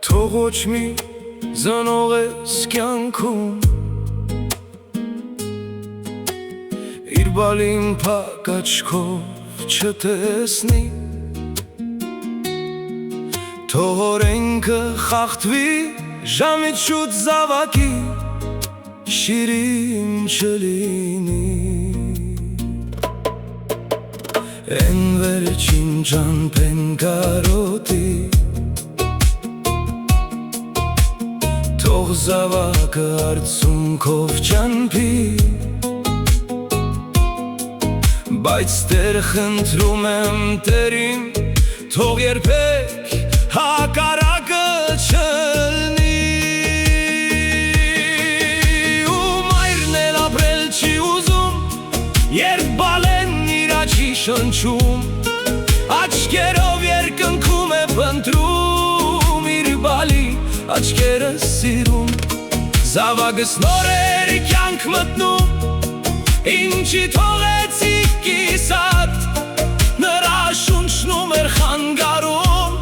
Թող ոչ մի զնողես կյանքում իր բալին փակ աչքով չտեսնի, թող օրենքը խախտվի, ժամից շուտ զավակի շիրին չլինի, են վերջին ճամփեն կարոտի, թող զավակը արցունքով ճանպի, բայց Տեր խնդրում եմ Տերին, թող երբեք հակառակը չլինի, ու մայրն էլ ապրել չի ուզում, երբ բալեն իր աչքի շնչում, աչքերով երկնքում է փնտրում իր բալի աչքերը սիրում, զավակս նորեր կյանք մտնում, ինչի թողեցիք կիսատ, նրա շունչնում էր խանգարում,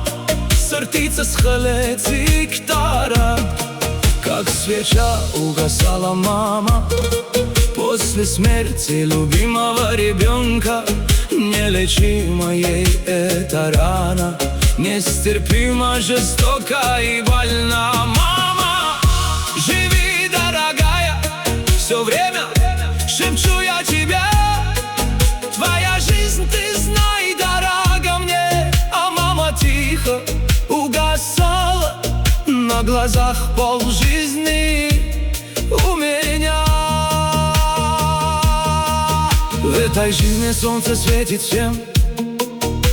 սրտիցս խլեցիք տարան, как свеча угасала мама, после смерти любимого ребенка, нелечима ей эта рана, нестерпимо жестока и больна. Мама, живи, дорогая, все время шепчу я тебя, твоя жизнь, ты знай, дорога мне, а мама тихо угасала, на глазах полжизни у меня. В этой жизни солнце светит всем,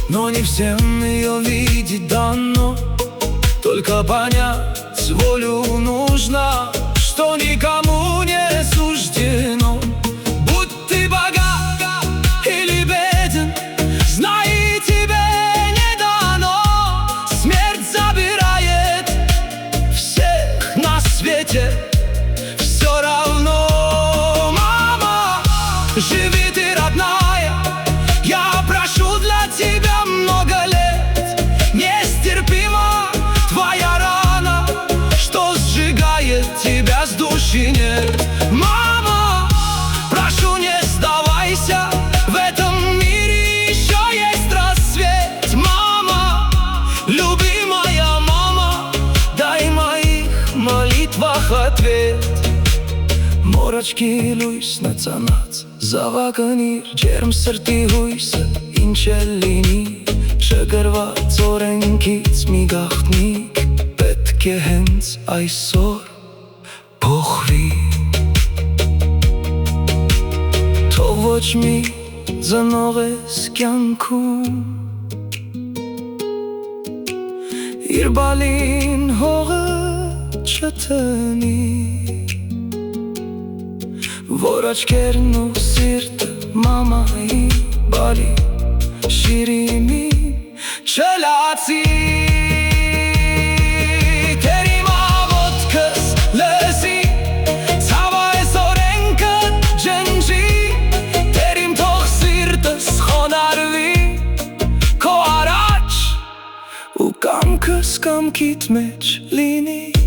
но не всем ее видеть дано, только понять волю нужно, что никому не суждено. Будь ты богат или беден, знай, тебе не дано, смерть забирает всех на свете все равно. Мама, живи ты, родная, я прошу для тебя много лет, нестерпима твоя рана, что сжигает тебя с души нет. Мама, прошу, не сдавайся, в этом мире еще есть рассвет. Мама, любимая мама, дай в моих молитвах ответ. Մորաչքի լույսն է ծանած, զավակնիր ջերմ սրտի հույսը, ինչ էլ լինի, չգրված օրենքից մի գաղտնիք, պետք է հենց այսօր փոխվի, թող ոչ մի ծնողես կյանքում իր բալին հողը չտնի, որ աչքերն ու սիրտը մամայի բալի շիրիմի չլացի, Տեր իմ աղոթքս լսի, ցավայս օրենքը ջնջի, Տեր իմ թող սիրտս խոնարհվի քո առաջ, ու կամքս կամքիդ մեջ լինի.